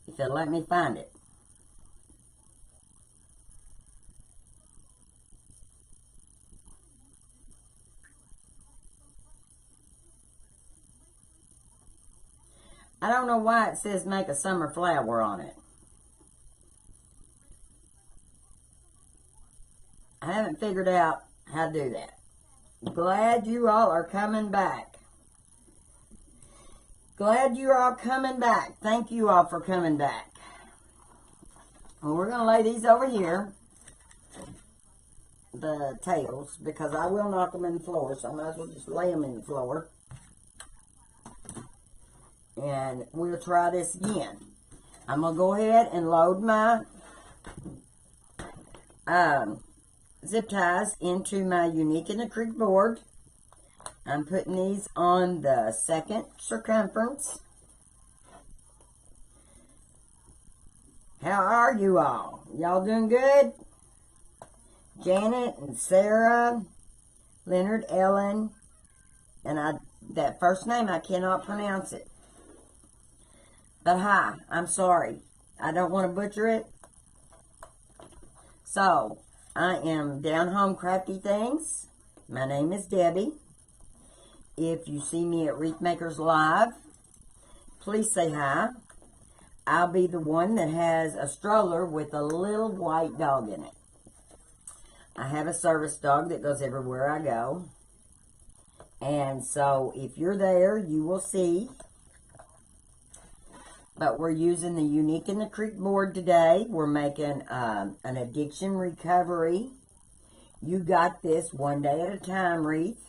if it'll let me find it. I don't know why it says make a summer flower on it. I haven't figured out how to do that. Glad you all are coming back. Glad you're all coming back. Thank you all for coming back. Well, we're going to lay these over here, the tails, because I will knock them in the floor, so I might as well just lay them in the floor. And we'll try this again. I'm going to go ahead and load my zip ties into my Unique in the Creek board. I'm putting these on the second circumference. How are you all? Y'all doing good? Janet and Sarah, Leonard, Ellen, and that first name, I cannot pronounce it. But hi, I'm sorry. I don't want to butcher it. So, I am Down Home Crafty Things. My name is Debbie. If you see me at Wreath Makers Live, please say hi. I'll be the one that has a stroller with a little white dog in it. I have a service dog that goes everywhere I go. And so, if you're there, you will see. But we're using the Unique in the Creek board today. We're making an Addiction Recovery. You got this one day at a time wreath.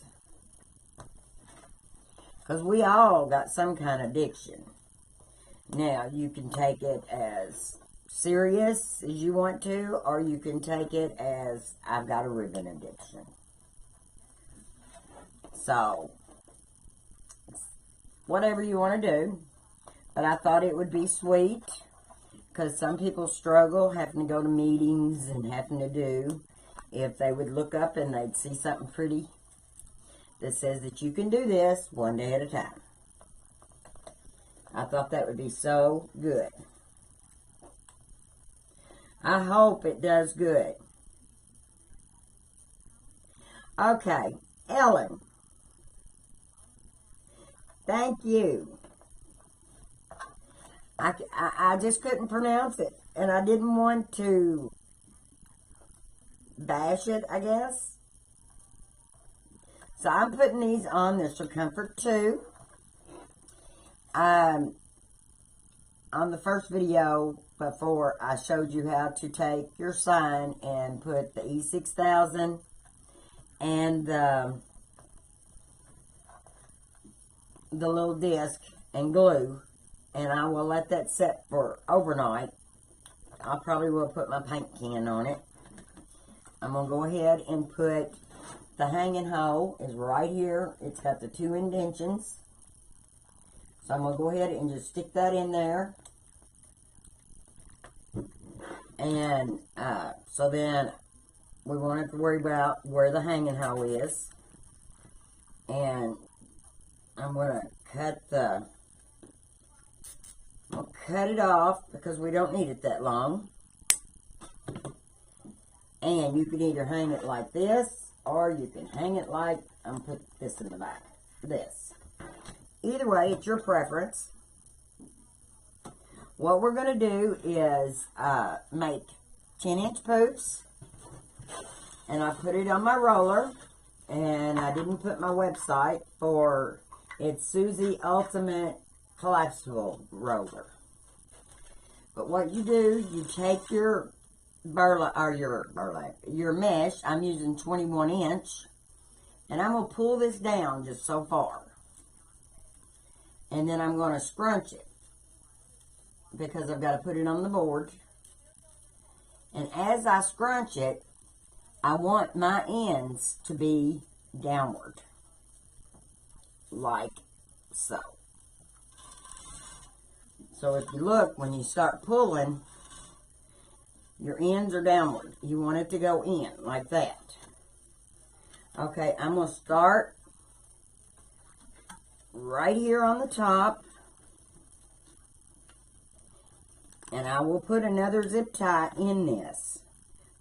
Because we all got some kind of addiction. Now, you can take it as serious as you want to, or you can take it as, I've got a ribbon addiction. So, whatever you want to do. But I thought it would be sweet, because some people struggle having to go to meetings and having to do. If they would look up and they'd see something pretty that says that you can do this one day at a time. I thought that would be so good. I hope it does good. Okay, Ellen. Thank you. I just couldn't pronounce it, and I didn't want to bash it, I guess. So I'm putting these on the circumference too. On the first video before, I showed you how to take your sign and put the E6000 and the little disc and glue. And I will let that set for overnight. I probably will put my paint can on it. I'm going to go ahead and put the hanging hole is right here. It's got the 2 indentions. So I'm going to go ahead and just stick that in there. And so then we won't have to worry about where the hanging hole is. And I'm going to cut it off because we don't need it that long. And you can either hang it like this, or you can hang it like, I'm going to put this in the back, this. Either way, it's your preference. What we're going to do is make 10-inch poops. And I put it on my roller. And I didn't put my website for, it's Susie Ultimate Collapsible Roller. But what you do, you take your your mesh. I'm using 21 inch, and I'm going to pull this down just so far, and then I'm going to scrunch it because I've got to put it on the board. And as I scrunch it, I want my ends to be downward, like so. So if you look, when you start pulling, your ends are downward. You want it to go in like that. Okay, I'm going to start right here on the top. And I will put another zip tie in this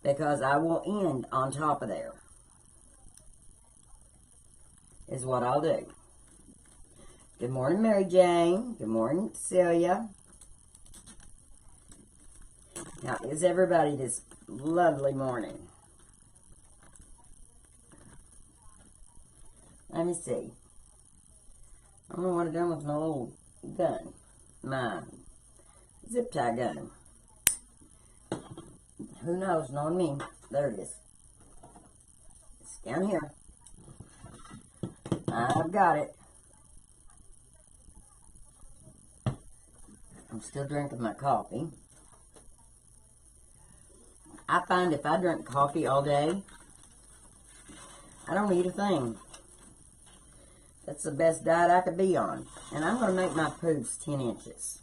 because I will end on top of there. Is what I'll do. Good morning, Mary Jane. Good morning, Celia. How is everybody this lovely morning? Let me see. I don't know what I've done with my little gun. My zip tie gun. Who knows? Not me. There it is. It's down here. I've got it. I'm still drinking my coffee. I find if I drink coffee all day, I don't eat a thing. That's the best diet I could be on. And I'm going to make my poops 10 inches.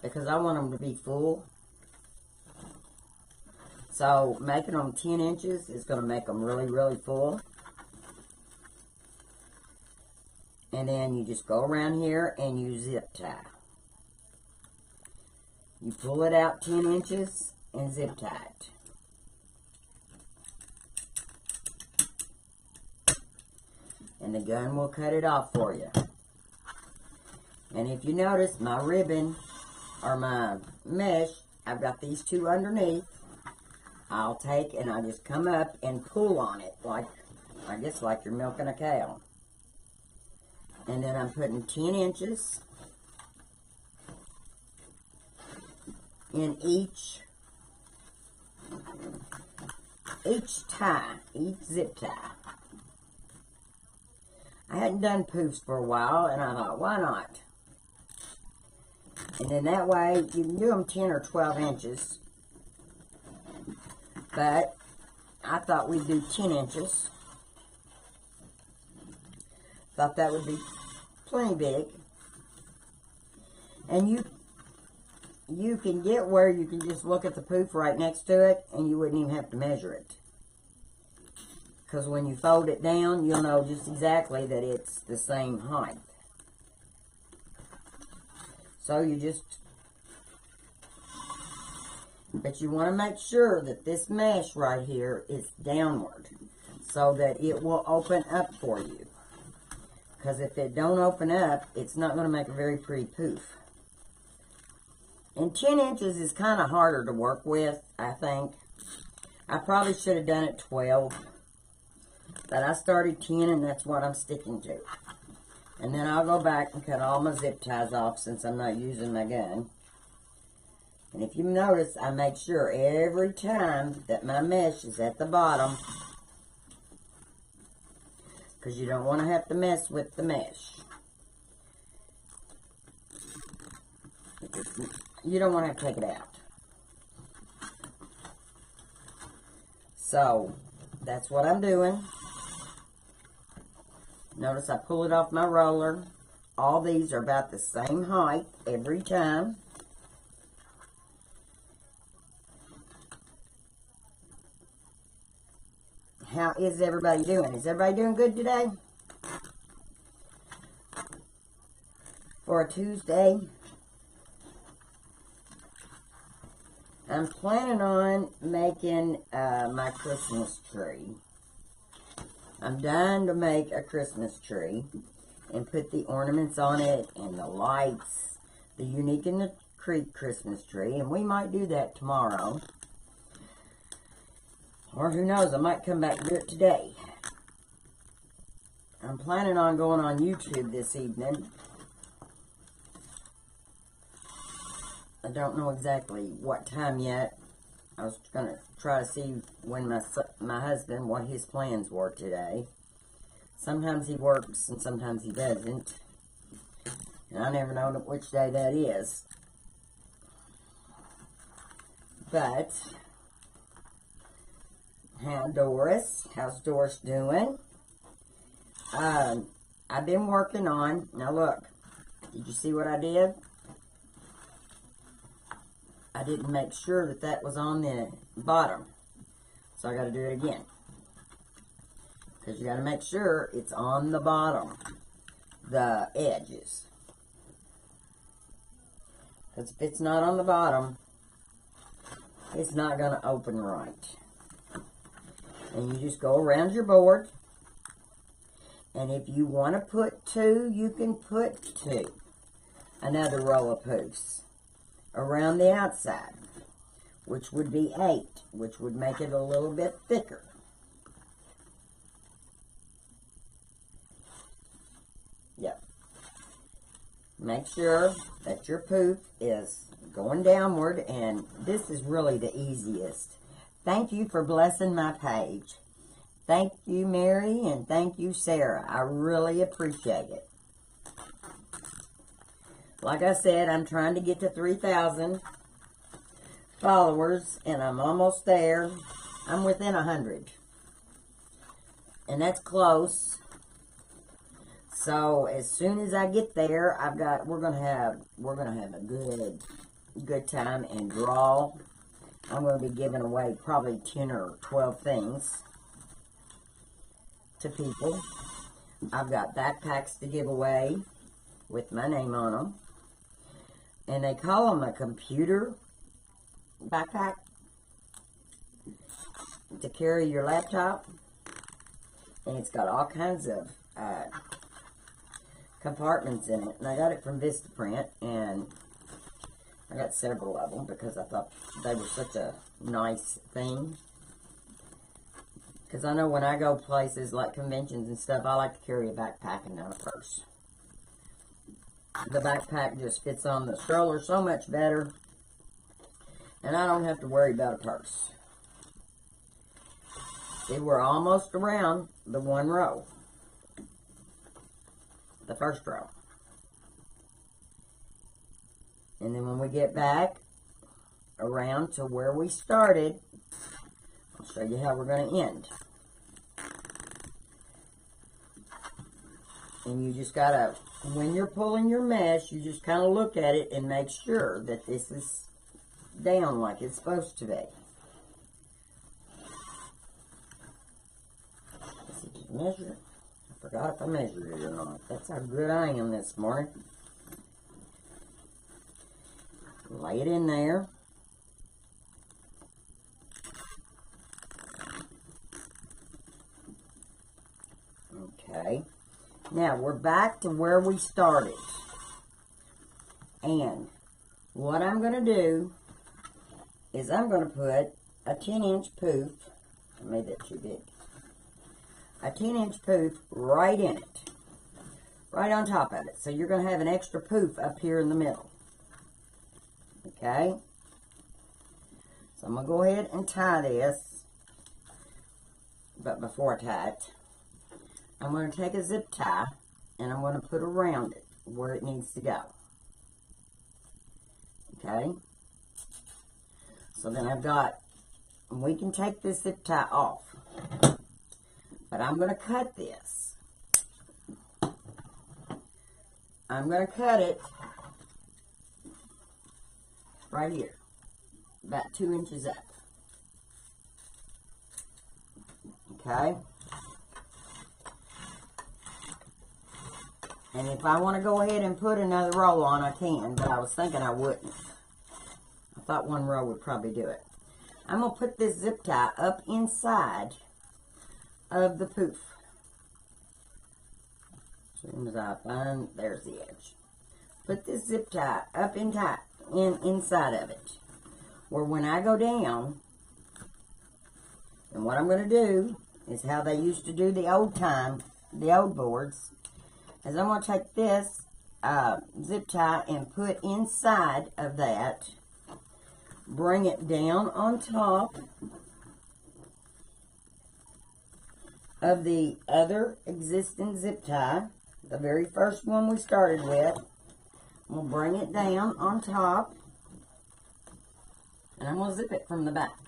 Because I want them to be full. So making them 10 inches is going to make them really, really full. And then you just go around here and you zip tie. You pull it out 10 inches and zip tie it. And the gun will cut it off for you. And if you notice, my ribbon or my mesh, I've got these two underneath. I'll take and I just come up and pull on it like, I guess like you're milking a cow. And then I'm putting 10 inches in each tie, each zip tie. I hadn't done poofs for a while, and I thought, why not? And then that way, you can do them 10 or 12 inches. But I thought we'd do 10 inches. Thought that would be plenty big. And you can get where you can just look at the poof right next to it, and you wouldn't even have to measure it. Because when you fold it down, you'll know just exactly that it's the same height. So you just... But you want to make sure that this mesh right here is downward. So that it will open up for you. Because if it don't open up, it's not going to make a very pretty poof. And 10 inches is kind of harder to work with, I think. I probably should have done it 12. But I started 10 and that's what I'm sticking to. And then I'll go back and cut all my zip ties off since I'm not using my gun. And if you notice, I make sure every time that my mesh is at the bottom. Because you don't want to have to mess with the mesh. You don't want to have to take it out. So, that's what I'm doing. Notice I pull it off my roller. All these are about the same height every time. How is everybody doing? Is everybody doing good today? For a Tuesday? I'm planning on making my Christmas tree. I'm dying to make a Christmas tree and put the ornaments on it and the lights, the Unique in the Creek Christmas tree, and we might do that tomorrow. Or who knows, I might come back and do it today. I'm planning on going on YouTube this evening. I don't know exactly what time yet. I was going to try to see when my husband, what his plans were today. Sometimes he works and sometimes he doesn't. And I never know which day that is. But, how's Doris doing? I've been working on, now look, did you see what I did? I didn't make sure that that was on the bottom. So I got to do it again. Because you got to make sure it's on the bottom. The edges. Because if it's not on the bottom, it's not going to open right. And you just go around your board. And if you want to put 2, you can put 2. Another row of poofs around the outside, which would be 8, which would make it a little bit thicker. Yep. Make sure that your poof is going downward, and this is really the easiest. Thank you for blessing my page. Thank you, Mary, and thank you, Sarah. I really appreciate it. Like I said, I'm trying to get to 3,000 followers, and I'm almost there. I'm within 100, and that's close. So as soon as I get there, we're gonna have a good time and draw. I'm going to be giving away probably 10 or 12 things to people. I've got backpacks to give away with my name on them. And they call them a computer backpack to carry your laptop. And it's got all kinds of compartments in it. And I got it from Vistaprint, and I got several of them because I thought they were such a nice thing. Because I know when I go places like conventions and stuff, I like to carry a backpack and not a purse. The backpack just fits on the stroller so much better, and I don't have to worry about a purse. See, we're almost around the 1 row. The first row. And then when we get back around to where we started, I'll show you how we're going to end. And you just got to, when you're pulling your mesh, you just kind of look at it and make sure that this is down like it's supposed to be. Let's see, did you measure it? I forgot if I measured it or not. That's how good I am this morning. Lay it in there. Okay. Now we're back to where we started. And what I'm going to do is I'm going to put a 10-inch poof. I made that too big. A 10-inch poof right in it. Right on top of it. So you're going to have an extra poof up here in the middle. Okay, so I'm going to go ahead and tie this, but before I tie it, I'm going to take a zip tie, and I'm going to put around it where it needs to go. Okay, so then I've got, we can take this zip tie off, but I'm going to cut this. I'm going to cut it right here, about 2 inches up. Okay? And if I want to go ahead and put another row on, I can, but I was thinking I wouldn't. I thought 1 row would probably do it. I'm going to put this zip tie up inside of the poof. As soon as I find, there's the edge. Put this zip tie up inside of it, where when I go down, and what I'm going to do is how they used to do the old boards, is I'm going to take this zip tie and put inside of that, bring it down on top of the other existing zip tie, the very first one we started with. I'm going to bring it down on top, and I'm going to zip it from the back.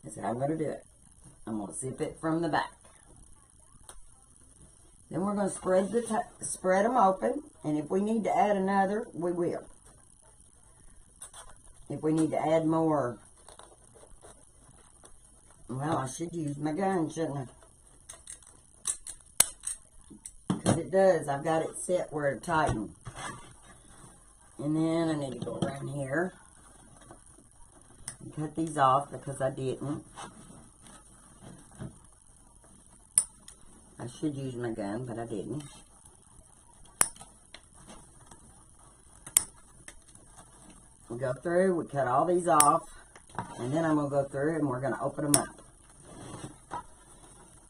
That's how I'm going to do it. I'm going to zip it from the back. Then we're going to spread them open, and if we need to add another, we will. If we need to add more, well, I should use my gun, shouldn't I? Because it does. I've got it set where it tightens. And then I need to go around here and cut these off because I didn't. I should use my gun, but I didn't. We go through, we cut all these off, and then I'm going to go through and we're going to open them up.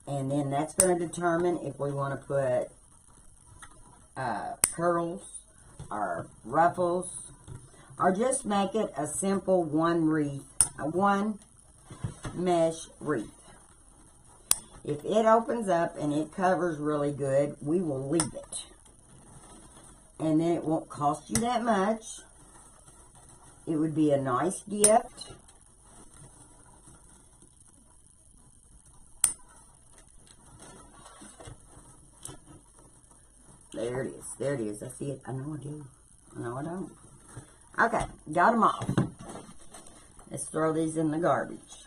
And then that's going to determine if we want to put curls or ruffles, or just make it a simple one mesh wreath. If it opens up and it covers really good, we will leave it. And then it won't cost you that much. It would be a nice gift. There it is. There it is. I see it. I know I do. No, I don't. Okay. Got them off. Let's throw these in the garbage.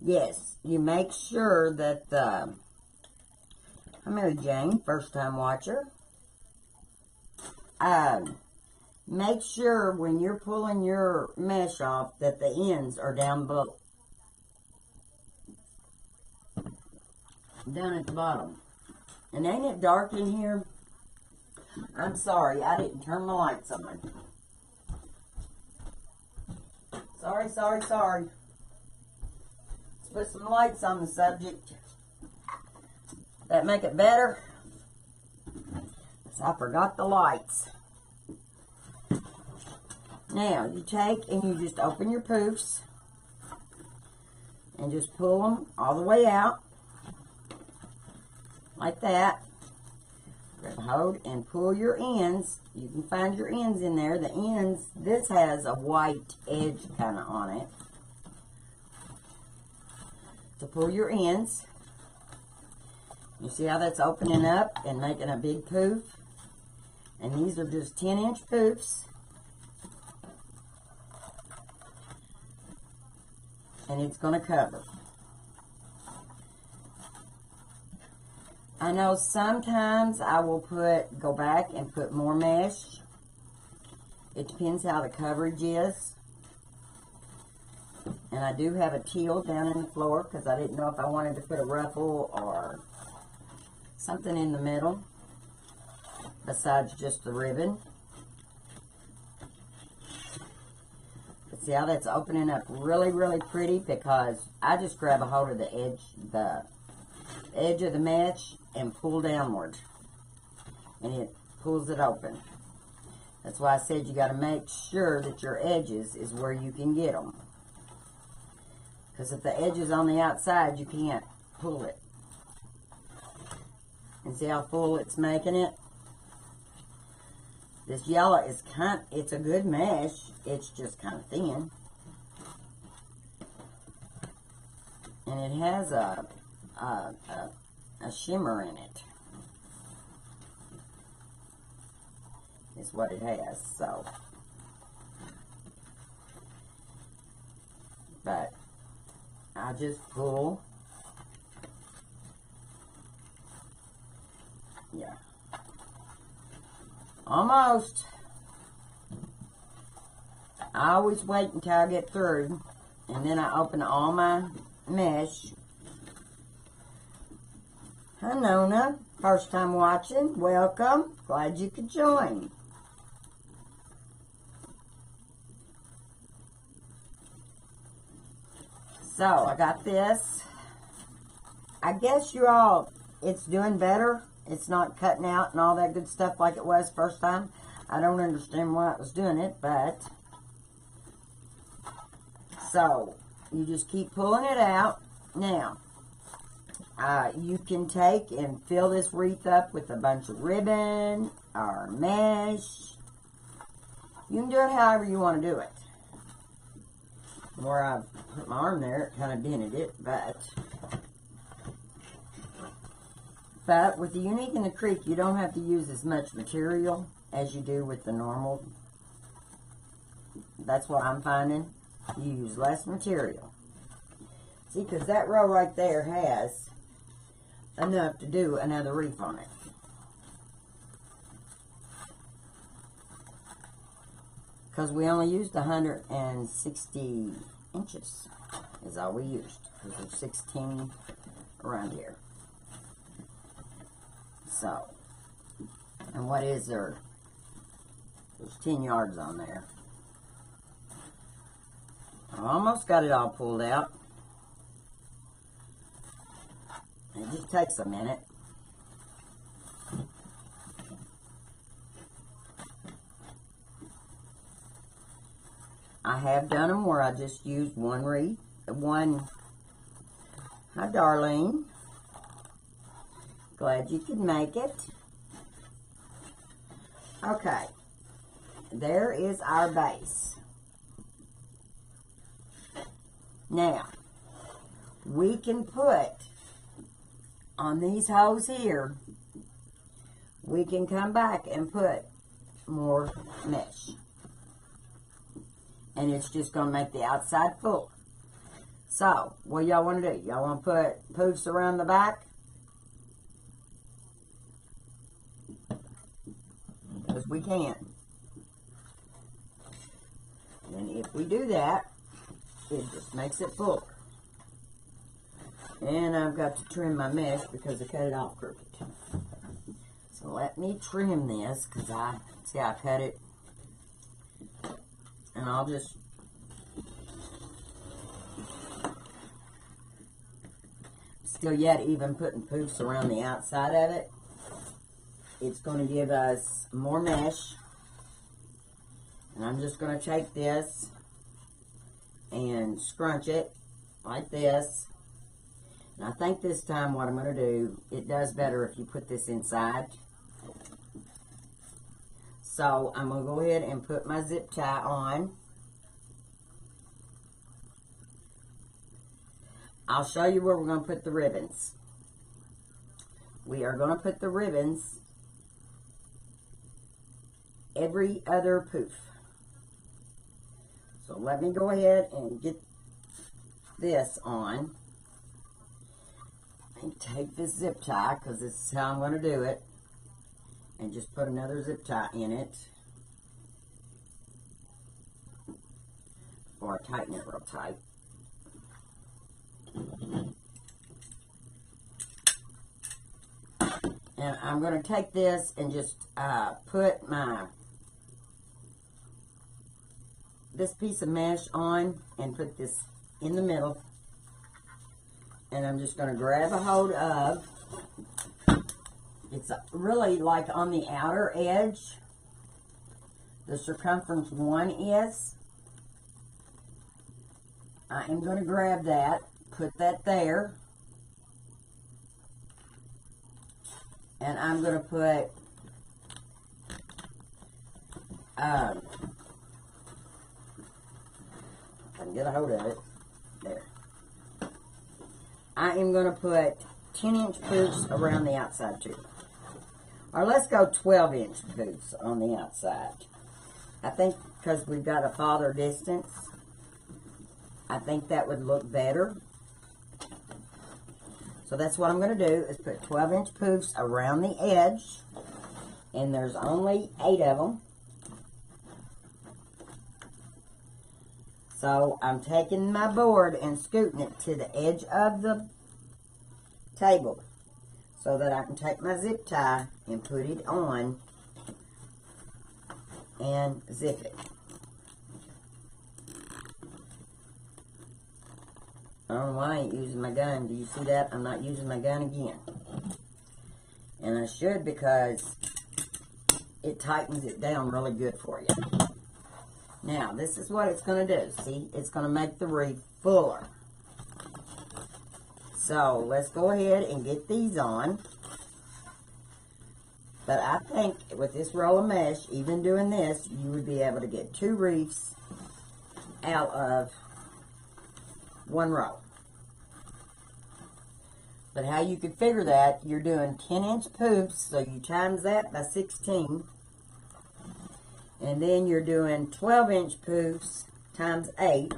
Yes, you make sure that the... I'm Mary Jane, first time watcher. Make sure when you're pulling your mesh off that the ends are down below. Down at the bottom. And ain't it dark in here? I'm sorry, I didn't turn my lights on. Sorry, sorry, sorry. Let's put some lights on the subject. That make it better? I forgot the lights. Now, you take and you just open your poofs and just pull them all the way out. Like that. Grab a hold and pull your ends. You can find your ends in there. The ends, this has a white edge kind of on it. To pull your ends. You see how that's opening up and making a big poof? And these are just 10-inch poofs. And it's going to cover. I know sometimes I will go back and put more mesh. It depends how the coverage is. And I do have a teal down in the floor because I didn't know if I wanted to put a ruffle or something in the middle besides just the ribbon. But see how that's opening up really, really pretty because I just grab a hold of the edge of the mesh and pull downward. And it pulls it open. That's why I said you got to make sure that your edges is where you can get them. Because if the edge is on the outside, you can't pull it. And see how full it's making it? This yellow is it's a good mesh. It's just kind of thin. And it has a shimmer in it. Is what it has, so. But I just pull. Yeah. Almost. I always wait until I get through. And then I open all my mesh. Hi, Nona. First time watching. Welcome. Glad you could join. So, I got this. I guess it's doing better. It's not cutting out and all that good stuff like it was first time. I don't understand why it was doing it, but. So, you just keep pulling it out. Now, you can take and fill this wreath up with a bunch of ribbon or mesh. You can do it however you want to do it. Where I put my arm there, it kind of dented it, but with the Unique and the Creek, you don't have to use as much material as you do with the normal. That's what I'm finding. You use less material. See, because that row right there has enough to do another wreath on it. Because we only used 160 inches is all we used. Because there's 16 around here. So, and what is there? There's 10 yards on there. I almost got it all pulled out. It just takes a minute. I have done them where I just used one wreath, hi Darlene. Glad you could make it. Okay, there is our base. Now, we can put on these holes here, we can come back and put more mesh. And it's just going to make the outside full. So, what y'all want to do? Y'all want to put poofs around the back? Because we can. And if we do that, it just makes it fuller. And I've got to trim my mesh because I cut it off crooked. So let me trim this because I cut it. And I'll just still yet even putting poofs around the outside of it. It's going to give us more mesh. And I'm just going to take this and scrunch it like this. And I think this time what I'm going to do, it does better if you put this inside. So I'm going to go ahead and put my zip tie on. I'll show you where we're going to put the ribbons. We are going to put the ribbons every other poof. So let me go ahead and get this on. And take this zip tie, because this is how I'm going to do it. And just put another zip tie in it. Or tighten it real tight. And I'm going to take this and just put this piece of mesh on and put this in the middle. And I'm just going to grab a hold of, it's really like on the outer edge, the circumference 1 is. I am going to grab that, put that there, and I'm going to put I can get a hold of it, there. I am going to put 10-inch poofs around the outside too. Or let's go 12-inch poofs on the outside. I think because we've got a farther distance, I think that would look better. So that's what I'm going to do, is put 12-inch poofs around the edge. And there's only 8 of them. So I'm taking my board and scooting it to the edge of the table so that I can take my zip tie and put it on and zip it. I don't know why I ain't using my gun. Do you see that? I'm not using my gun again. And I should, because it tightens it down really good for you. Now, this is what it's going to do. See, it's going to make the wreath fuller. So, let's go ahead and get these on. But I think with this roll of mesh, even doing this, you would be able to get 2 wreaths out of 1 row. But how you could figure that, you're doing 10-inch poofs, so you times that by 16. And then you're doing 12-inch poofs times 8.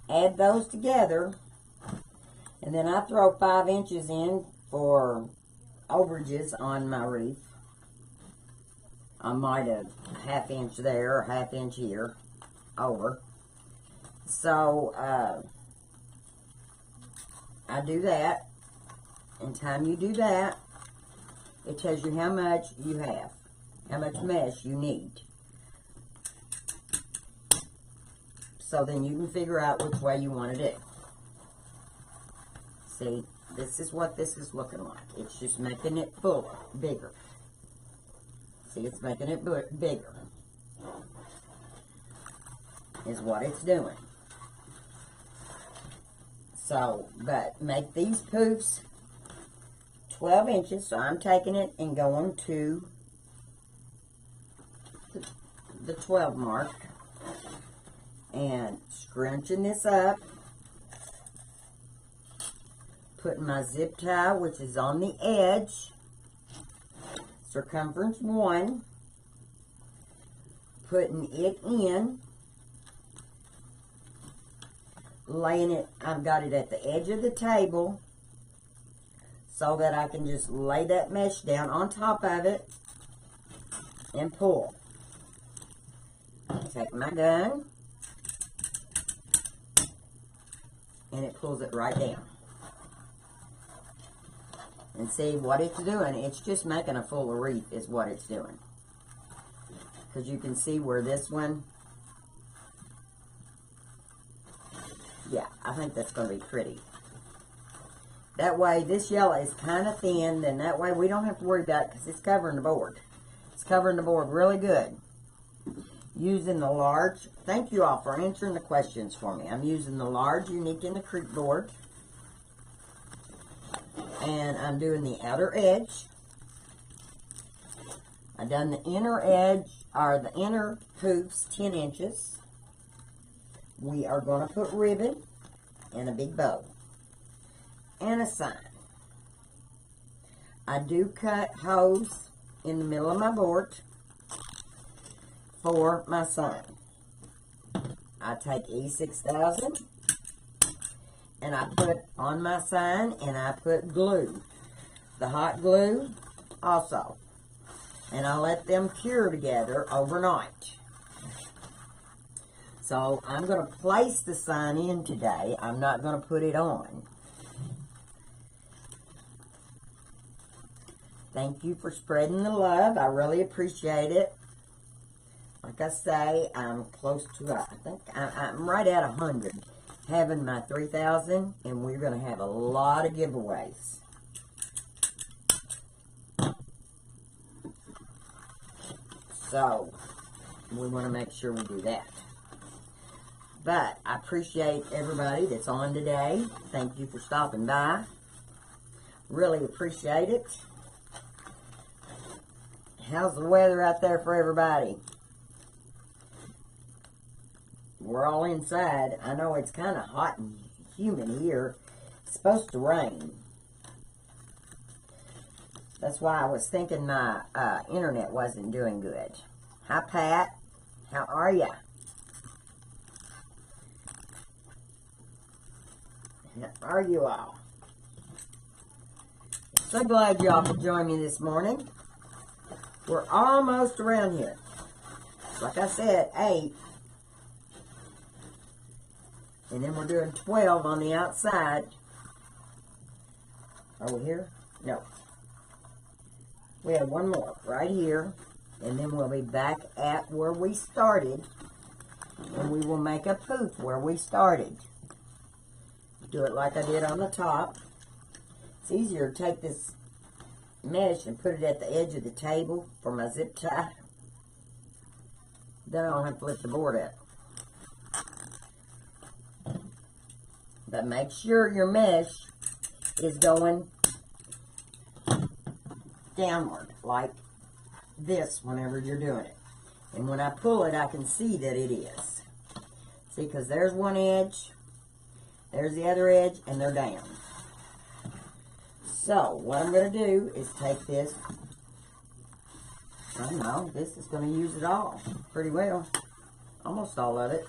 Add those together, And then I throw 5 inches in for overages on my wreath. I might have ½ inch there or ½ inch here over. So I do that. And time you do that, it tells you how much you have, how much mesh you need. So then you can figure out which way you want to do. See, this is what this is looking like. It's just making it fuller, bigger. See, it's making it bigger. Is what it's doing. So, but make these poofs 12 inches. So I'm taking it and going to the 12 mark. And scrunching this up. Putting my zip tie, which is on the edge. Circumference 1. Putting it in. Laying it, I've got it at the edge of the table so that I can just lay that mesh down on top of it and pull. Take my gun and it pulls it right down. And see what it's doing, it's just making a fuller wreath is what it's doing. Because you can see where this one, yeah, I think that's going to be pretty. That way, this yellow is kind of thin, then that way we don't have to worry about it because it's covering the board. It's covering the board really good. Using the large, thank you all for answering the questions for me. I'm using the large Unique in the Creek board. And I'm doing the outer edge. I've done the inner edge, or the inner hoops, 10 inches. We are going to put ribbon and a big bow. And a sign. I do cut holes in the middle of my board for my sign. I take E6000 and I put on my sign and I put glue. The hot glue also. And I let them cure together overnight. So I'm going to place the sign in today. I'm not going to put it on. Thank you for spreading the love. I really appreciate it. Like I say, I'm close to, I think I'm right at 100. Having my 3,000, and we're going to have a lot of giveaways. So, we want to make sure we do that. But, I appreciate everybody that's on today. Thank you for stopping by. Really appreciate it. How's the weather out there for everybody? We're all inside. I know it's kind of hot and humid here. It's supposed to rain. That's why I was thinking my internet wasn't doing good. Hi, Pat. How are ya? How are you all? So glad y'all could join me this morning. We're almost around here. Like I said, 8. And then we're doing 12 on the outside. Are we here? No. We have one more right here. And then we'll be back at where we started. And we will make a poof where we started. Do it like I did on the top. It's easier to take this mesh and put it at the edge of the table for my zip tie. Then I don't have to lift the board up. But make sure your mesh is going downward like this whenever you're doing it. And when I pull it, I can see that it is. See, because there's one edge, there's the other edge, and they're down. So, what I'm going to do is take this. I don't know, this is going to use it all pretty well. Almost all of it.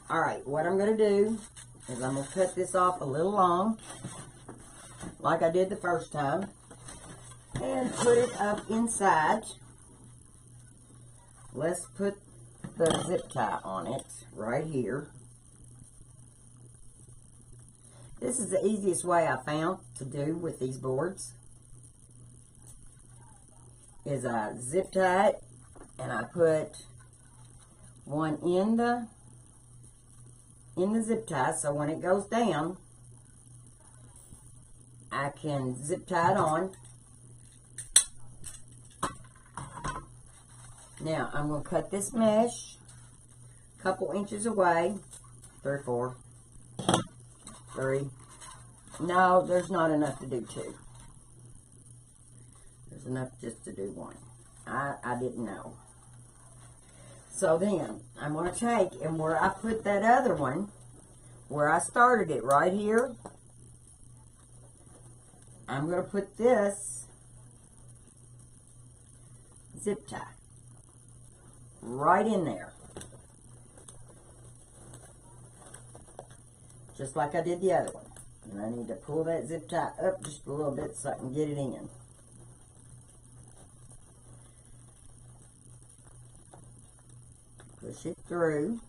Alright, what I'm going to do is I'm going to cut this off a little long, like I did the first time, and put it up inside. Let's put the zip tie on it right here. This is the easiest way I found to do with these boards, is I zip tie it and I put one in the zip tie, so when it goes down I can zip tie it on. Now I'm going to cut this mesh a couple inches away, 3, 4, 3. No, there's not enough to do 2. There's enough just to do 1. I didn't know. So then I'm going to take, and where I put that other one, where I started it right here, I'm going to put this zip tie right in there, just like I did the other one. And I need to pull that zip tie up just a little bit so I can get it in. Push it through.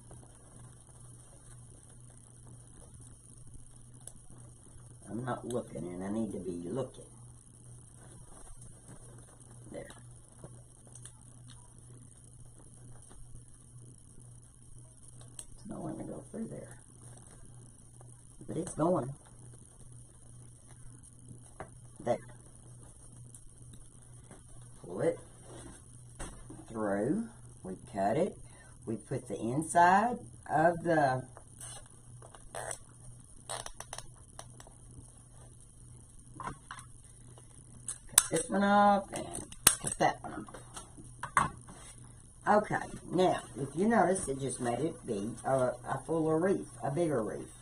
I'm not looking, and I need to be looking. There. It's not wanting to go through there, but it's going. There. Pull it through. We cut it. We put the inside of the cut this one off and cut that one off. Okay, now if you notice, it just made it be a fuller wreath, a bigger wreath.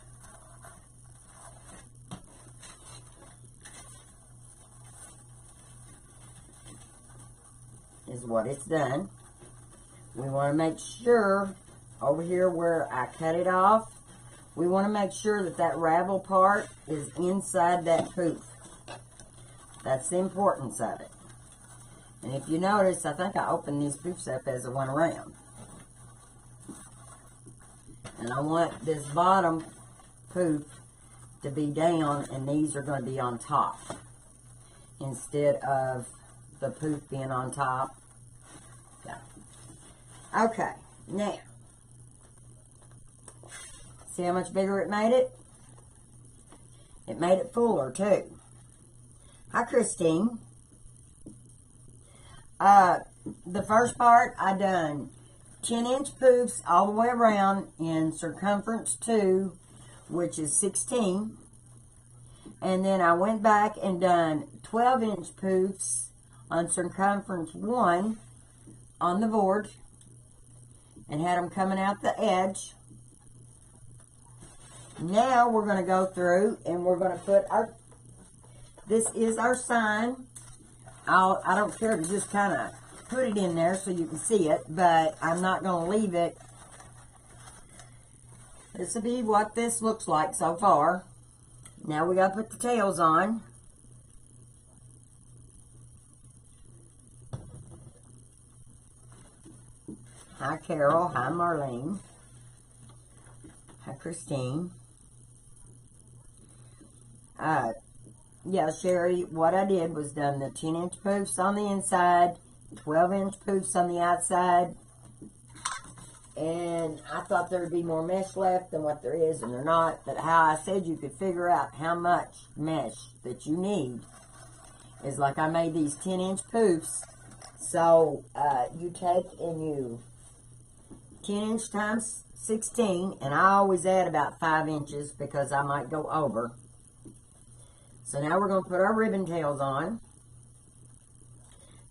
Is what it's done. We want to make sure, over here where I cut it off, we want to make sure that that ravel part is inside that poof. That's the importance of it. And if you notice, I think I opened these poofs up as I went around. And I want this bottom poof to be down, and these are going to be on top, instead of the poof being on top. Okay, now, see how much bigger it made it? It made it fuller, too. Hi, Christine. The first part, I done 10-inch poofs all the way around in circumference 2, which is 16. And then I went back and done 12-inch poofs on circumference 1 on the board, and had them coming out the edge. Now we're going to go through and we're going to put our, this is our sign. I don't care to just kind of put it in there so you can see it, but I'm not going to leave it. This will be what this looks like so far. Now we got to put the tails on. Hi, Carol. Hi, Marlene. Hi, Christine. Yeah, Sherry, what I did was done the 10-inch poofs on the inside, 12-inch poofs on the outside, and I thought there would be more mesh left than what there is, and they're not. But how I said you could figure out how much mesh that you need is like I made these 10-inch poofs. So you take and you 10-inch times 16, and I always add about 5 inches because I might go over. So now we're going to put our ribbon tails on,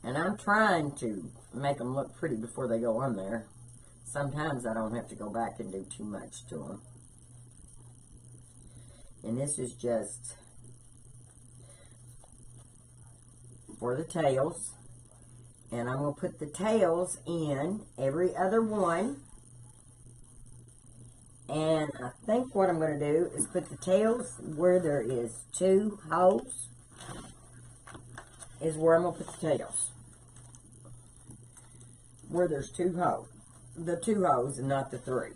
and I'm trying to make them look pretty before they go on there. Sometimes I don't have to go back and do too much to them. And this is just for the tails. And I'm going to put the tails in every other one. And I think what I'm going to do is put the tails where there is 2 holes, is where I'm going to put the tails. Where there's 2 holes. The 2 holes and not the 3.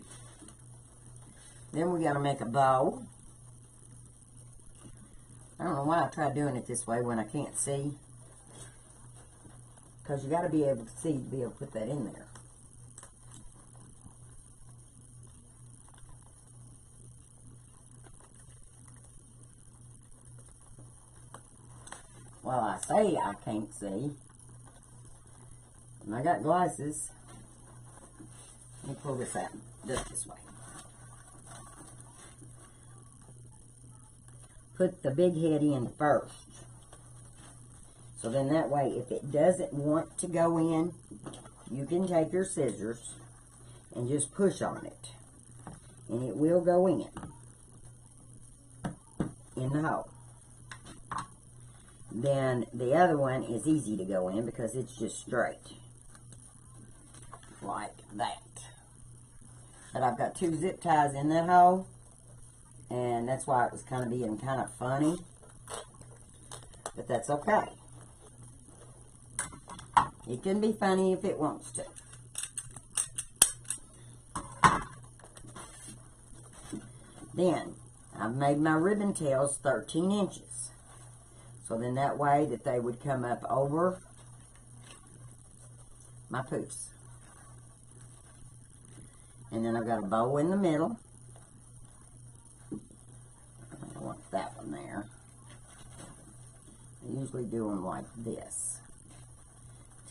Then we got to make a bow. I don't know why I tried doing it this way when I can't see. Because you got to be able to see to be able to put that in there. Well, I say I can't see. And I got glasses. Let me pull this out. Just this way. Put the big head in first. So then that way, if it doesn't want to go in, you can take your scissors and just push on it. And it will go in the hole. Then the other one is easy to go in because it's just straight. Like that. But I've got 2 zip ties in that hole. And that's why it was kind of being kind of funny. But that's okay. It can be funny if it wants to. Then, I've made my ribbon tails 13 inches. So then that way that they would come up over my poofs. And then I've got a bow in the middle. I want that one there. I usually do them like this.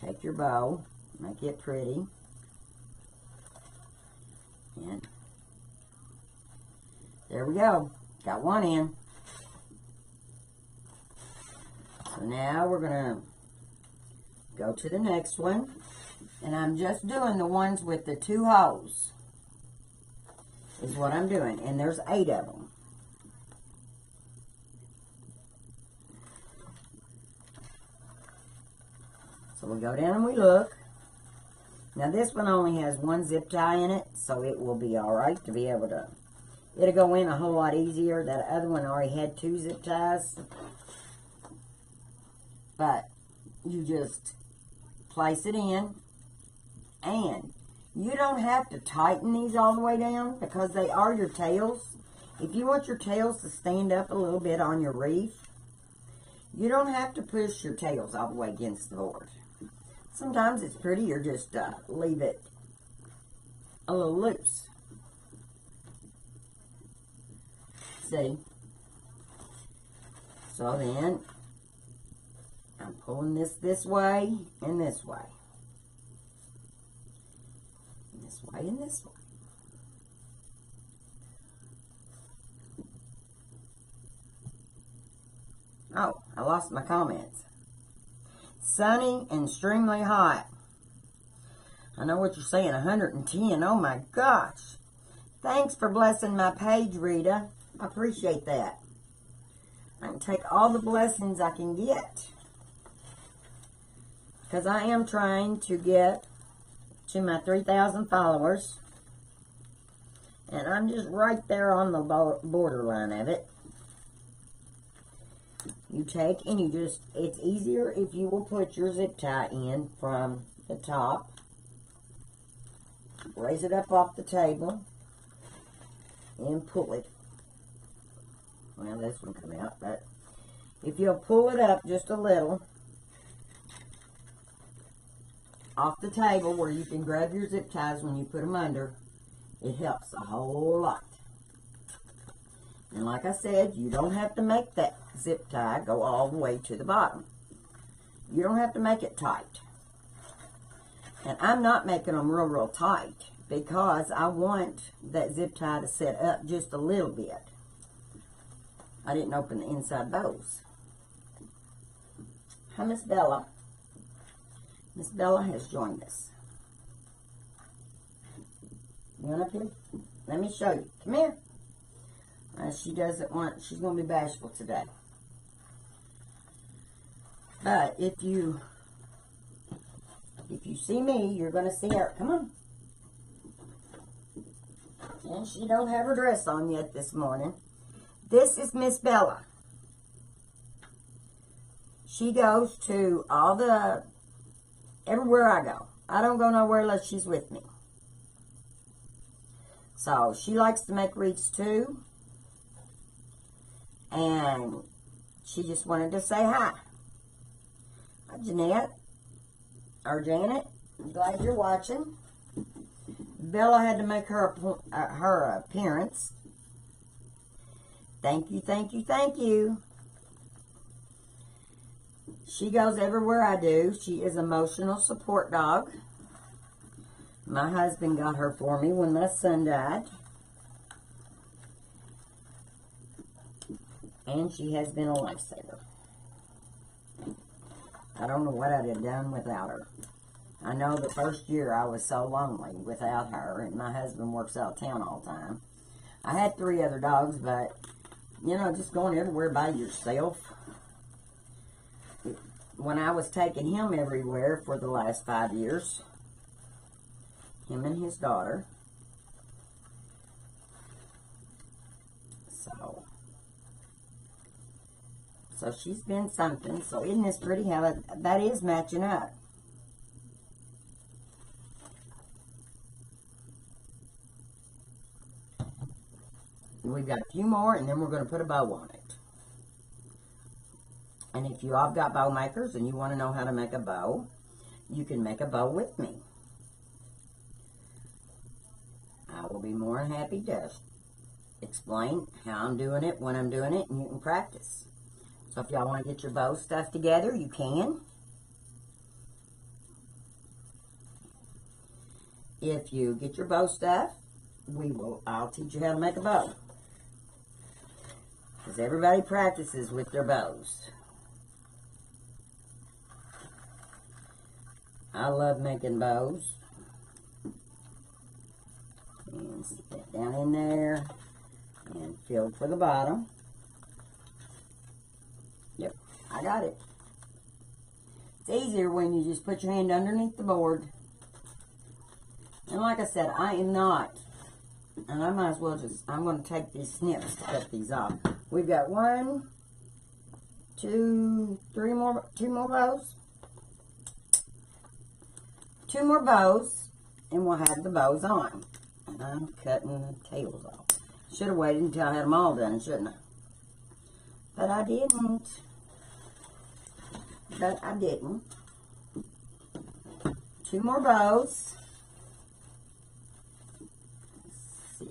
Take your bow, make it pretty, and there we go. Got one in. So now we're going to go to the next one, and I'm just doing the ones with the 2 holes is what I'm doing, and there's 8 of them. So we go down and we look. Now this one only has 1 zip tie in it, so it will be alright to be able to, it'll go in a whole lot easier. That other one already had 2 zip ties. But you just place it in, and you don't have to tighten these all the way down because they are your tails. If you want your tails to stand up a little bit on your wreath, you don't have to push your tails all the way against the board. Sometimes it's prettier just to leave it a little loose. See? So then, I'm pulling this way and this way. And this way and this way. Oh, I lost my comments. Sunny and extremely hot. I know what you're saying, 110. Oh my gosh. Thanks for blessing my page, Rita. I appreciate that. I can take all the blessings I can get. Because I am trying to get to my 3,000 followers. And I'm just right there on the borderline of it. You take and you just, it's easier if you will put your zip tie in from the top. Raise it up off the table. And pull it. Well, this one come out, but if you'll pull it up just a little off the table where you can grab your zip ties when you put them under, it helps a whole lot. And like I said, you don't have to make that zip tie go all the way to the bottom. You don't have to make it tight. And I'm not making them real tight because I want that zip tie to set up just a little bit. I didn't open the inside bows. Hi, Miss Bella. Miss Bella has joined us. You want up here? Let me show you. Come here. She doesn't want, she's going to be bashful today. But if you see me, you're going to see her. Come on. And she don't have her dress on yet this morning. This is Miss Bella. She goes to everywhere I go. I don't go nowhere unless she's with me. So she likes to make wreaths too. And she just wanted to say hi. Hi, Jeanette. Or Janet. I'm glad you're watching. Bella had to make her appearance. Thank you, thank you, thank you. She goes everywhere I do. She is emotional support dog. My husband got her for me when my son died. And she has been a lifesaver. I don't know what I'd have done without her. I know the first year I was so lonely without her, and my husband works out of town all the time. I had 3 other dogs, but, you know, just going everywhere by yourself. When I was taking him everywhere for the last 5 years, him and his daughter. So she's been something. So isn't this pretty how that is matching up? We've got a few more, and then we're going to put a bow on it. And if you all got bow makers and you want to know how to make a bow, you can make a bow with me. I will be more than happy to explain how I'm doing it, when I'm doing it, and you can practice. So if y'all want to get your bow stuff together, you can. If you get your bow stuff, I'll teach you how to make a bow. Because everybody practices with their bows. I love making bows. And stick that down in there. And fill for the bottom. Yep, I got it. It's easier when you just put your hand underneath the board. And like I said, I am not. And I might as well I'm going to take these snips to cut these off. We've got 1, 2 more bows. 2 more bows, and we'll have the bows on. And I'm cutting the tails off. Should have waited until I had them all done, shouldn't I? But I didn't. But I didn't. 2 more bows. Let's see.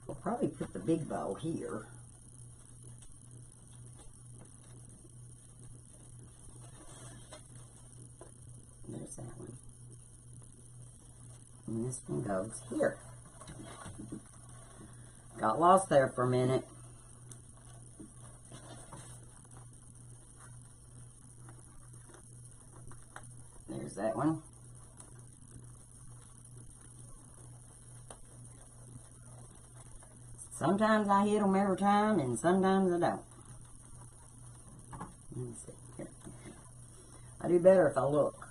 We'll probably put the big bow here. There's that one. And this one goes here. Got lost there for a minute. There's that one. Sometimes I hit them every time, and sometimes I don't. Let me see here. I do better if I look.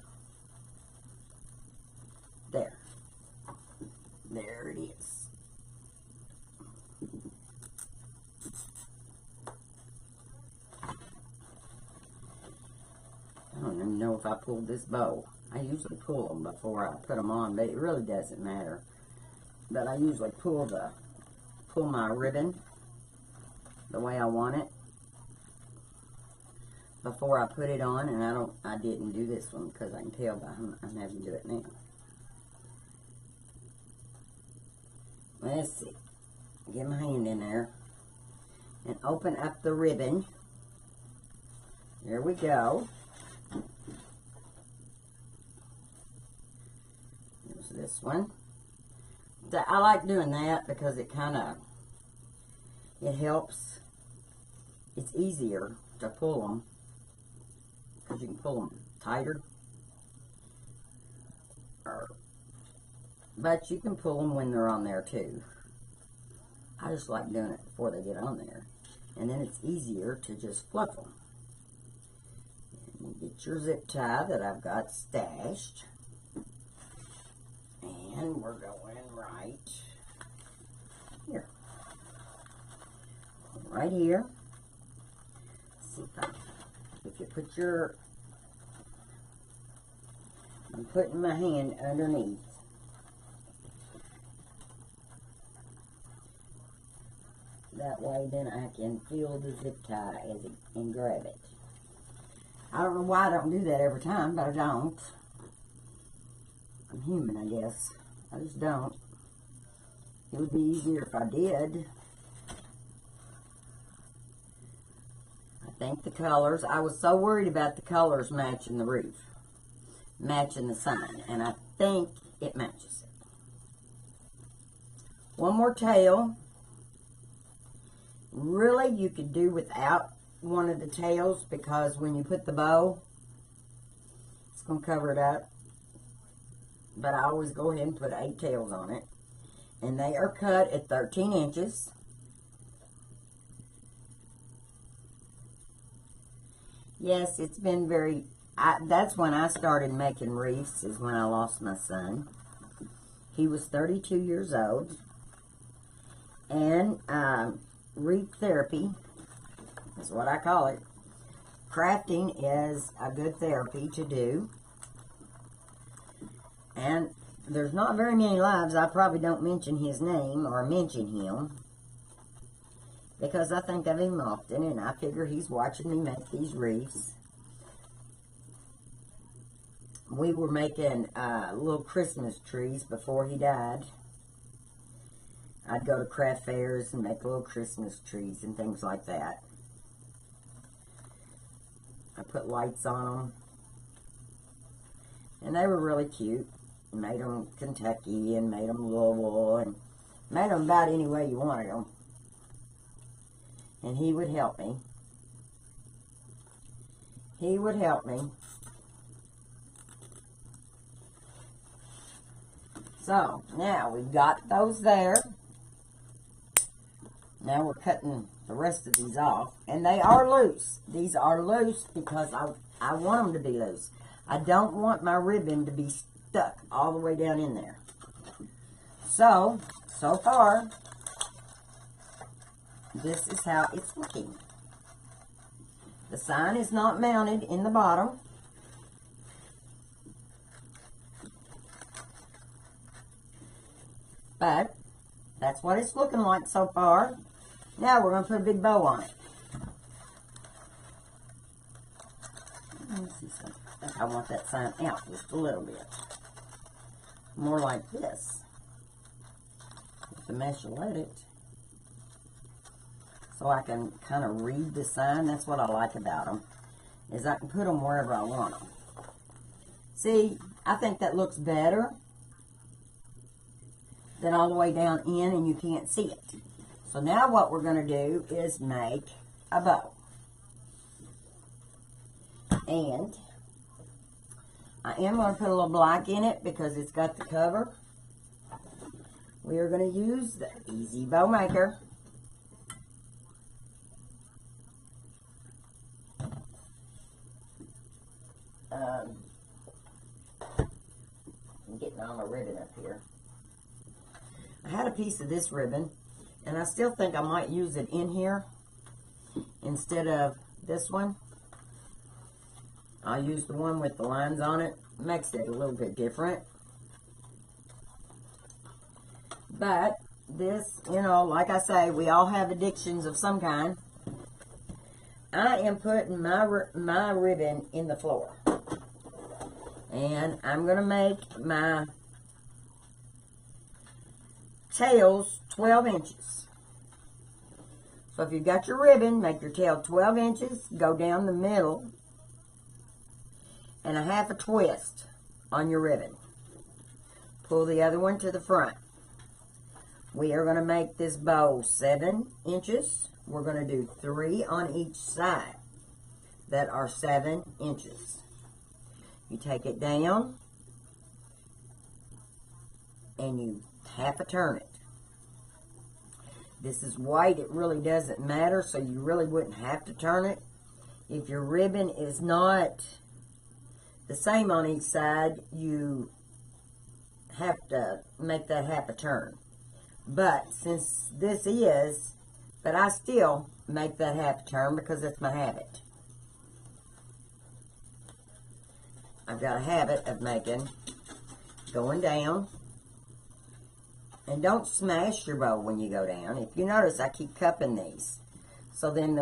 There. There it is. I don't even know if I pulled this bow. I usually pull them before I put them on, but it really doesn't matter. But I usually pull my ribbon the way I want it before I put it on, and I didn't do this one because I can tell by I'm having to do it now. Let's see. Get my hand in there and open up the ribbon. There we go. There's this one. I like doing that because it helps. It's easier to pull them because you can pull them tighter. But you can pull them when they're on there too. I just like doing it before they get on there. And then it's easier to just fluff them. And you get your zip tie that I've got stashed. And we're going right right here. Let's see if you put your, I'm putting my hand underneath. That way then I can feel the zip tie and grab it. I don't know why I don't do that every time, but I don't. I'm human, I guess. I just don't. It would be easier if I did. I think the colors, I was so worried about the colors matching the roof, matching the sign, and I think it matches it. One more tail. Really, you could do without one of the tails, because when you put the bow, it's going to cover it up. But I always go ahead and put 8 tails on it. And they are cut at 13 inches. Yes, it's been very, that's when I started making wreaths, is when I lost my son. He was 32 years old. And wreath therapy is what I call it. Crafting is a good therapy to do. And there's not very many lives I probably don't mention his name or mention him, because I think of him often, and I figure he's watching me make these wreaths. We were making little Christmas trees before he died. I'd go to craft fairs and make little Christmas trees and things like that. I put lights on them. And they were really cute. Made them Kentucky and made them Louisville and made them about any way you wanted them. And he would help me. He would help me. So, now we've got those there. Now we're cutting the rest of these off. And they are loose. These are loose because I want them to be loose. I don't want my ribbon to be stuck all the way down in there. So far, this is how it's looking. The sign is not mounted in the bottom. But that's what it's looking like so far. Now we're going to put a big bow on it. Let me see something. I want that sign out just a little bit. More like this. With the mesh, let it. So I can kind of read the sign. That's what I like about them, is I can put them wherever I want them. See, I think that looks better than all the way down in and you can't see it. So now what we're going to do is make a bow. And I am going to put a little black in it because it's got the cover. We are going to use the Easy Bow Maker. I'm getting all my ribbon up here. I had a piece of this ribbon, and I still think I might use it in here instead of this one. I'll use the one with the lines on it. Makes it a little bit different. But this, you know, like I say, we all have addictions of some kind. I am putting my ribbon in the floor. And I'm going to make my tails 12 inches. So if you've got your ribbon, make your tail 12 inches, go down the middle, and a half a twist on your ribbon. Pull the other one to the front. We are going to make this bow 7 inches. We're going to do 3 on each side that are 7 inches. You take it down and you half a turn it. This is white, it really doesn't matter, so you really wouldn't have to turn it. If your ribbon is not the same on each side, you have to make that half a turn. But since this is, but I still make that half turn because it's my habit. I've got a habit of going down. And don't smash your bow when you go down. If you notice, I keep cupping these. So then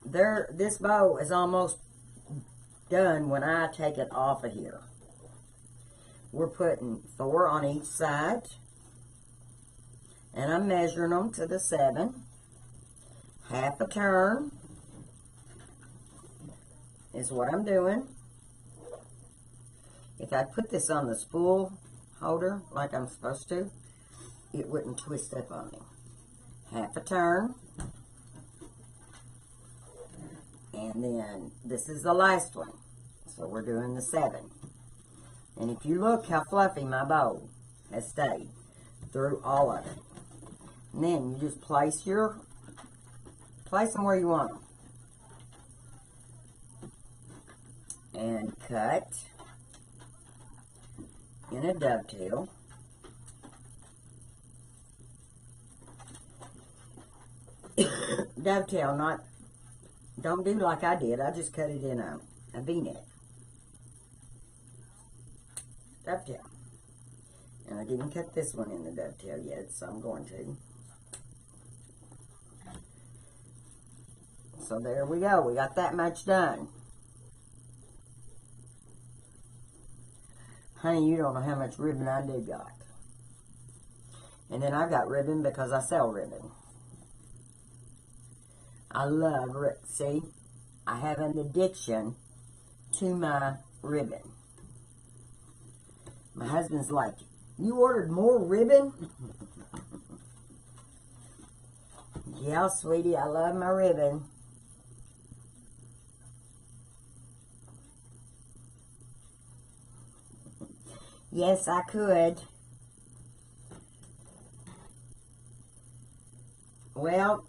this bow is almost done when I take it off of here. We're putting 4 on each side. And I'm measuring them to the 7. Half a turn is what I'm doing. If I put this on the spool holder like I'm supposed to, it wouldn't twist up on me. Half a turn. And then this is the last one. So we're doing the 7. And if you look how fluffy my bow has stayed through all of it. And then you just place them where you want them. And cut in a dovetail. Dovetail, don't do like I did. I just cut it in a V-neck. Dovetail. And I didn't cut this one in the dovetail yet, so I'm going to. So there we go. We got that much done. Honey, you don't know how much ribbon I do got. And then I've got ribbon because I sell ribbon. I love ribbon. See, I have an addiction to my ribbon. My husband's like, you ordered more ribbon? Yeah, sweetie, I love my ribbon. Yes, I could. Well,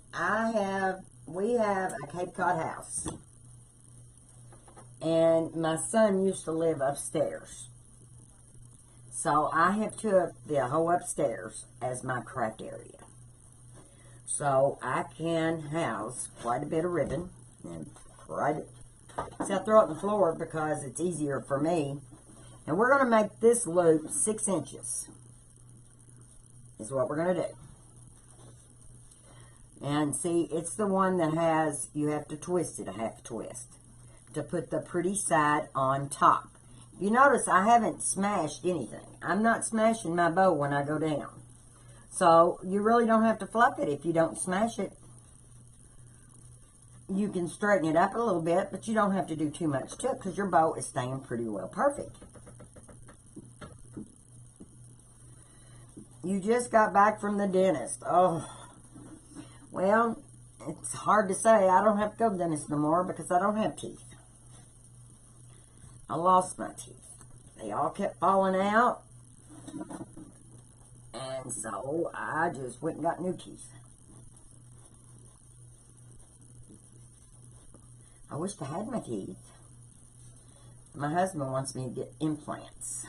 we have a Cape Cod house. And my son used to live upstairs. So I have took the whole upstairs as my craft area. So I can house quite a bit of ribbon. And so I throw it on the floor because it's easier for me. And we're going to make this loop 6 inches. Is what we're going to do. And see, it's the one that has, you have to twist it a half twist to put the pretty side on top. You notice I haven't smashed anything. I'm not smashing my bow when I go down. So you really don't have to fluff it if you don't smash it. You can straighten it up a little bit, but you don't have to do too much to it because your bow is staying pretty well perfect. You just got back from the dentist. Oh, well, it's hard to say. I don't have to go to the dentist no more because I don't have teeth. I lost my teeth. They all kept falling out. And so I just went and got new teeth. I wish I had my teeth. My husband wants me to get implants.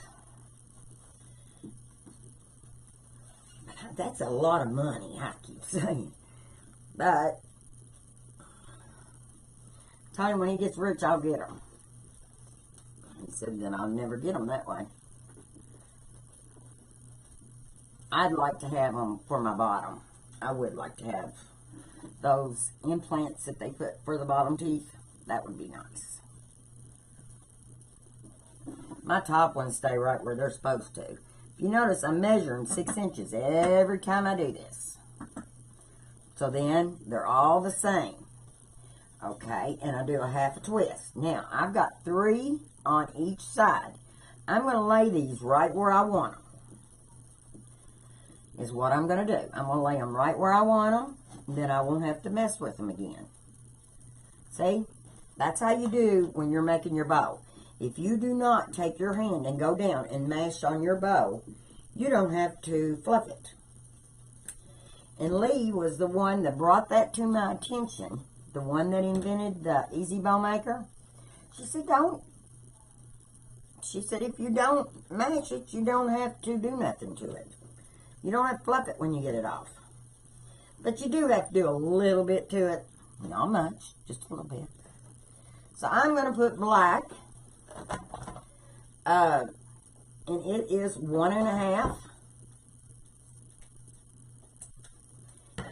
That's a lot of money, I keep saying. But, tell him when he gets rich, I'll get them. He said, then I'll never get them that way. I'd like to have them for my bottom. I would like to have those implants that they put for the bottom teeth. That would be nice. My top ones stay right where they're supposed to. If you notice, I'm measuring 6 inches every time I do this. So then, they're all the same. Okay, and I do a half a twist. Now, I've got 3 on each side. I'm going to lay these right where I want them. Is what I'm going to do. I'm going to lay them right where I want them. Then I won't have to mess with them again. See? That's how you do when you're making your bow. If you do not take your hand and go down and mash on your bow, you don't have to fluff it. And Lee was the one that brought that to my attention. The one that invented the Easy Bow Maker. She said, don't. She said, if you don't mash it, you don't have to do nothing to it. You don't have to fluff it when you get it off. But you do have to do a little bit to it. Not much, just a little bit. So I'm going to put black. And it is 1.5.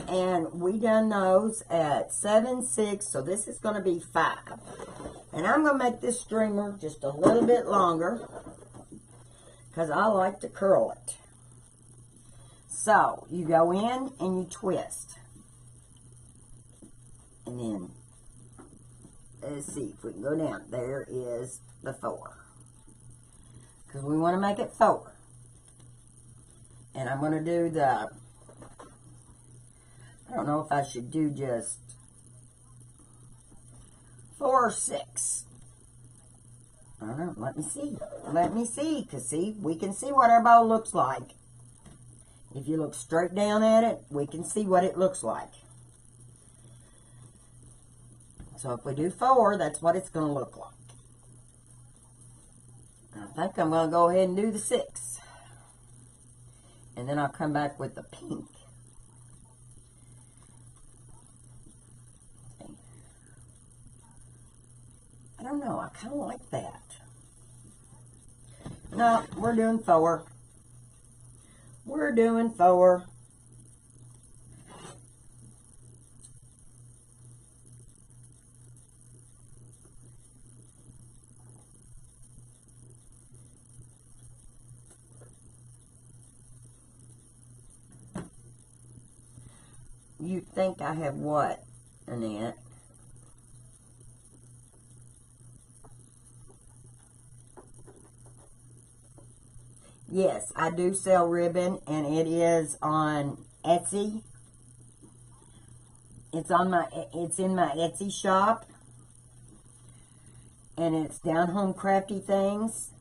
And we done those at 7, 6. So this is going to be 5. And I'm going to make this streamer just a little bit longer, because I like to curl it. So, you go in and you twist. And then, let's see if we can go down. There is the 4. Because we want to make it 4. And I'm going to do the, I don't know if I should do just 4 or 6. I don't know. Let me see. Let me see. Because, see, we can see what our bow looks like. If you look straight down at it, we can see what it looks like. So if we do 4, that's what it's going to look like. I think I'm going to go ahead and do the 6. And then I'll come back with the pink. I don't know. I kind of like that. No, we're doing 4. We're doing 4. You think I have what, Annette? Yes, I do sell ribbon, and it is on Etsy. It's in my Etsy shop, and it's Down Home Crafty Things.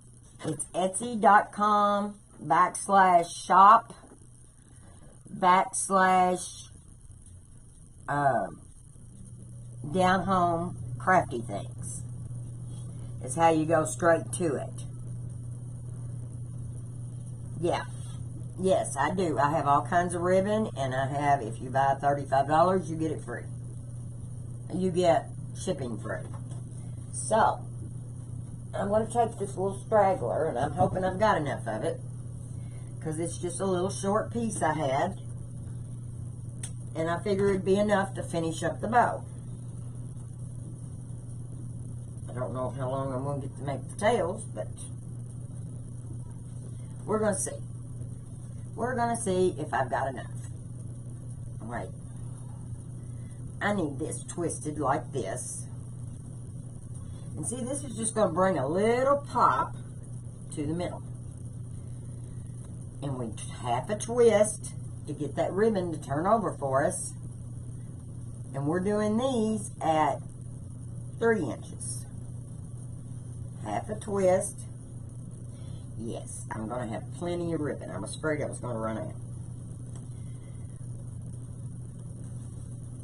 It's etsy.com/shop/ Down Home Crafty Things. It's how you go straight to it. Yeah. Yes, I do. I have all kinds of ribbon, and I have, if you buy $35, you get it free. You get shipping free. So, I'm going to take this little straggler, and I'm hoping I've got enough of it, because it's just a little short piece I had, and I figure it'd be enough to finish up the bow. I don't know how long I'm going to get to make the tails, but we're going to see. We're going to see if I've got enough. All right. I need this twisted like this. And see, this is just going to bring a little pop to the middle. And we half a twist to get that ribbon to turn over for us. And we're doing these at 3 inches. Half a twist. Yes, I'm going to have plenty of ribbon. I was afraid I was going to run out.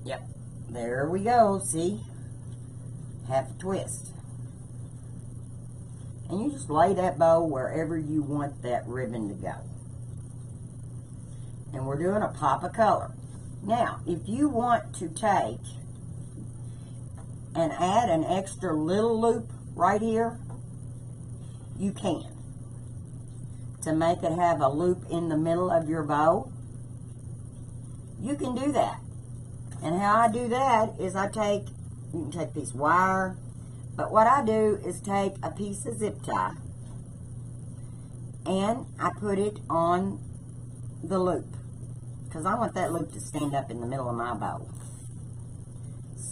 Yep, there we go, see? Half a twist. And you just lay that bow wherever you want that ribbon to go. And we're doing a pop of color. Now, if you want to take and add an extra little loop right here, you can. To make it have a loop in the middle of your bow, you can do that. And how I do that is you can take this wire, but what I do is take a piece of zip tie and I put it on the loop, because I want that loop to stand up in the middle of my bow.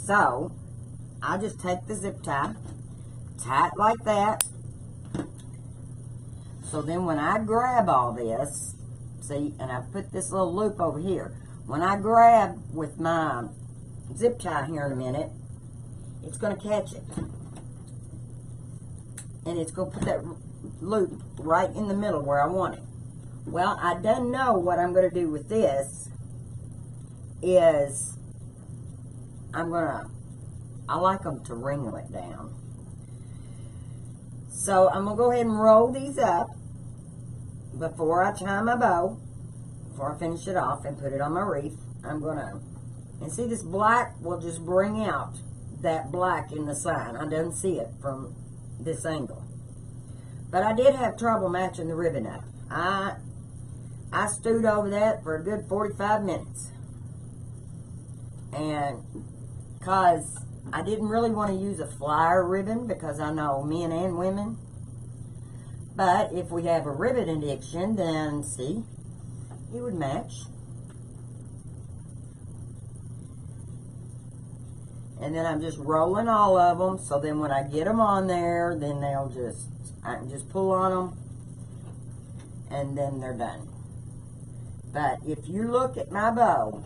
So I just take the zip tie, tie it like that. So then when I grab all this, see, and I put this little loop over here, when I grab with my zip tie here in a minute, it's going to catch it. And it's going to put that loop right in the middle where I want it. Well, I done know what I'm going to do with this is I like them to wrinkle it down. So I'm going to go ahead and roll these up before I tie my bow, before I finish it off and put it on my wreath. I'm gonna, and see this black will just bring out that black in the sign. I don't see it from this angle. But I did have trouble matching the ribbon up. I stewed over that for a good 45 minutes. And because I didn't really want to use a flyer ribbon because I know men and women. But if we have a ribbon addiction, then see, it would match. And then I'm just rolling all of them, so then when I get them on there, then I can just pull on them, and then they're done. But if you look at my bow,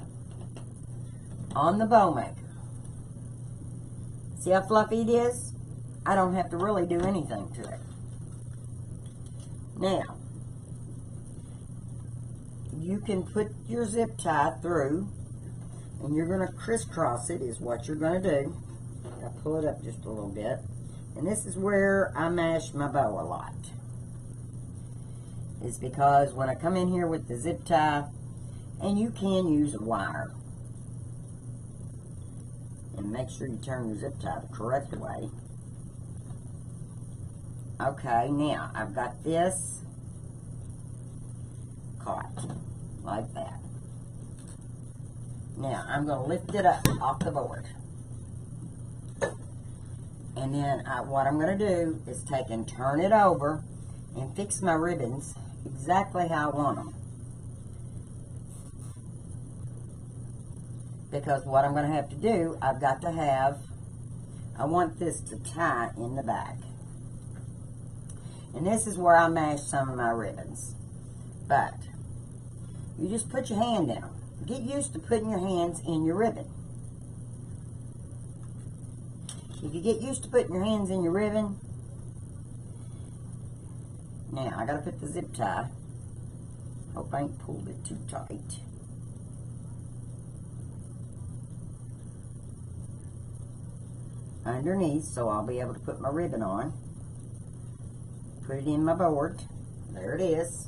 on the bow maker, see how fluffy it is? I don't have to really do anything to it. Now, you can put your zip tie through, and you're going to crisscross it is what you're going to do. I'll pull it up just a little bit. And this is where I mash my bow a lot. It's because when I come in here with the zip tie, and you can use a wire. And make sure you turn your zip tie the correct way. Okay, now I've got this caught like that. Now I'm going to lift it up off the board. And then what I'm going to do is take and turn it over and fix my ribbons exactly how I want them. Because what I'm going to have to do, I want this to tie in the back. And this is where I mash some of my ribbons. But you just put your hand in them. Get used to putting your hands in your ribbon. If you get used to putting your hands in your ribbon, now I got to put the zip tie. Hope I ain't pulled it too tight. Underneath, so I'll be able to put my ribbon on. Put it in my board. There it is.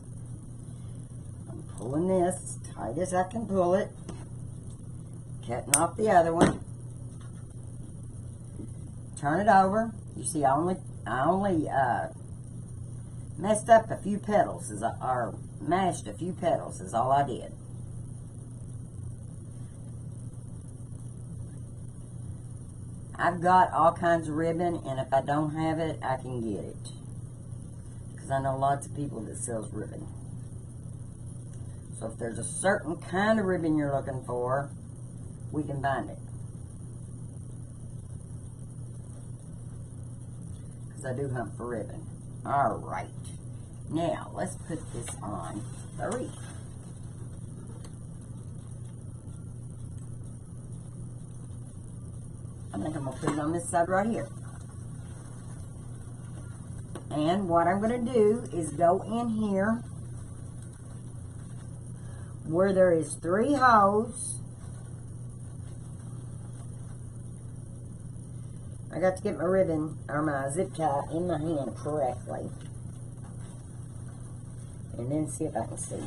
I'm pulling this as tight as I can pull it. Cutting off the other one. Turn it over. You see, I only messed up a few petals, or mashed a few petals is all I did. I've got all kinds of ribbon, and if I don't have it, I can get it. Because I know lots of people that sells ribbon. So if there's a certain kind of ribbon you're looking for, we can find it. Because I do hunt for ribbon. Alright. Now, let's put this on the wreath. I think I'm going to put it on this side right here. And what I'm going to do is go in here where there is 3 holes. I got to get my ribbon or my zip tie in my hand correctly. And then see if I can see.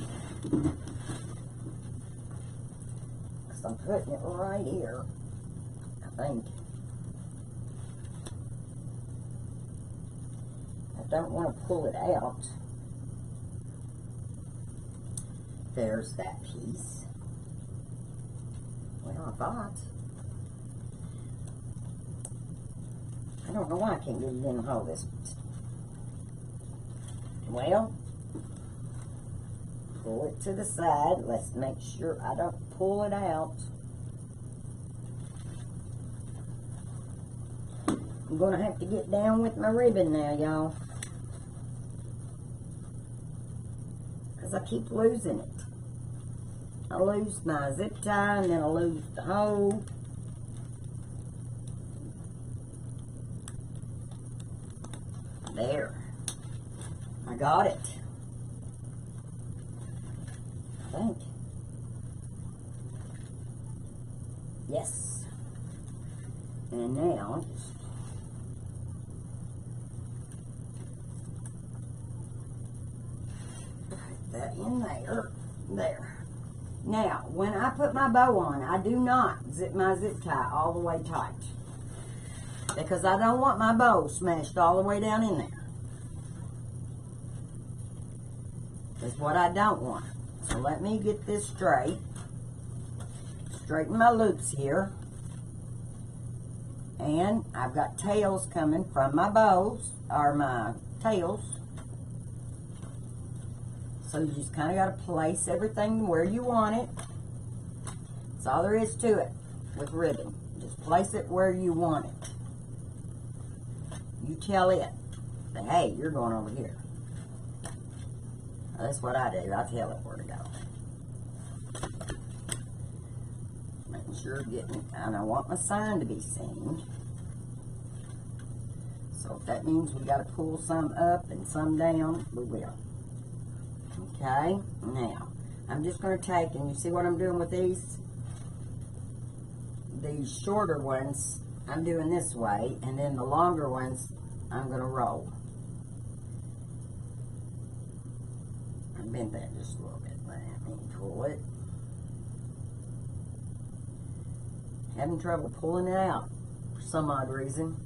Because I'm putting it right here, I think. I don't want to pull it out. There's that piece. Well, I thought. I don't know why I can't get it in the hole this. Well, pull it to the side. Let's make sure I don't pull it out. I'm going to have to get down with my ribbon now, y'all. Because I keep losing it. I lose my zip tie, and then I lose the hole. There. I got it. I think. Yes. And now, just put that in there. There. Now, when I put my bow on, I do not zip my zip tie all the way tight, because I don't want my bow smashed all the way down in there. That's what I don't want. So let me get this straight. Straighten my loops here. And I've got tails coming from my bows, or my tails. So you just kind of got to place everything where you want it. That's all there is to it with ribbon. Just place it where you want it. You tell it that, hey, you're going over here. That's what I do. I tell it where to go. Making sure getting it, and I want my sign to be seen. So if that means we got to pull some up and some down, we will. Okay, now I'm just going to take, and you see what I'm doing with these? These shorter ones, I'm doing this way, and then the longer ones, I'm going to roll. I bent that just a little bit. Let me pull it. Having trouble pulling it out for some odd reason.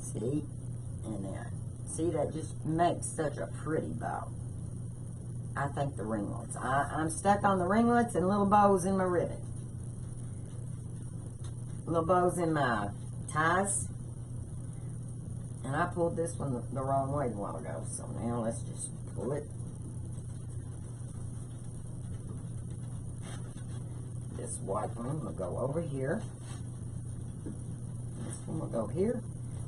See? And then, see, that just makes such a pretty bow. I think the ringlets. I'm stuck on the ringlets and little bows in my ribbon. Little bows in my ties. And I pulled this one the wrong way a while ago. So now let's just pull it. This white one will go over here. This one will go here.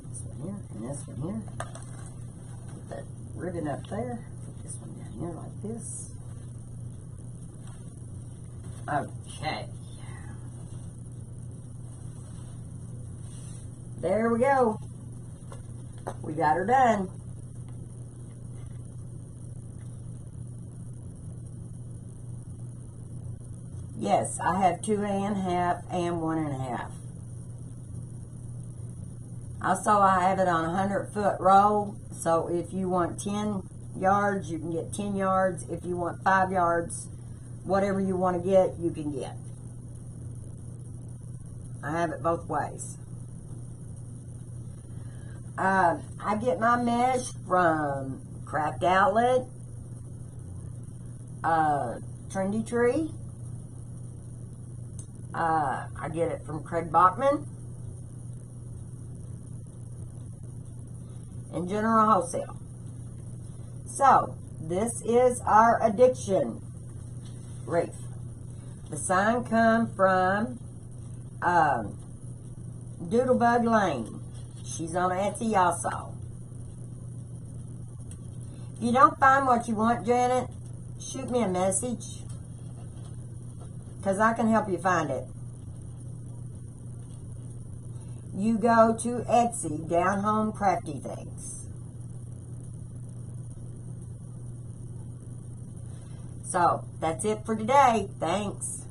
This one here. And this one here. Put that ribbon up there. Put this one down here like this. Okay. There we go. We got her done. Yes, I have 2.5 and 1.5. Also, I have it on a 100-foot roll. So if you want 10 yards, you can get 10 yards. If you want 5 yards, whatever you want to get, you can get. I have it both ways. I get my mesh from Craft Outlet, Trendy Tree. I get it from Craig Bachman, and General Wholesale. So, this is our Addiction Wreath. The sign come from Doodlebug Lane. She's on Etsy also. If you don't find what you want, Janet, shoot me a message, because I can help you find it. You go to Etsy, Down Home Crafty Things. So, that's it for today. Thanks.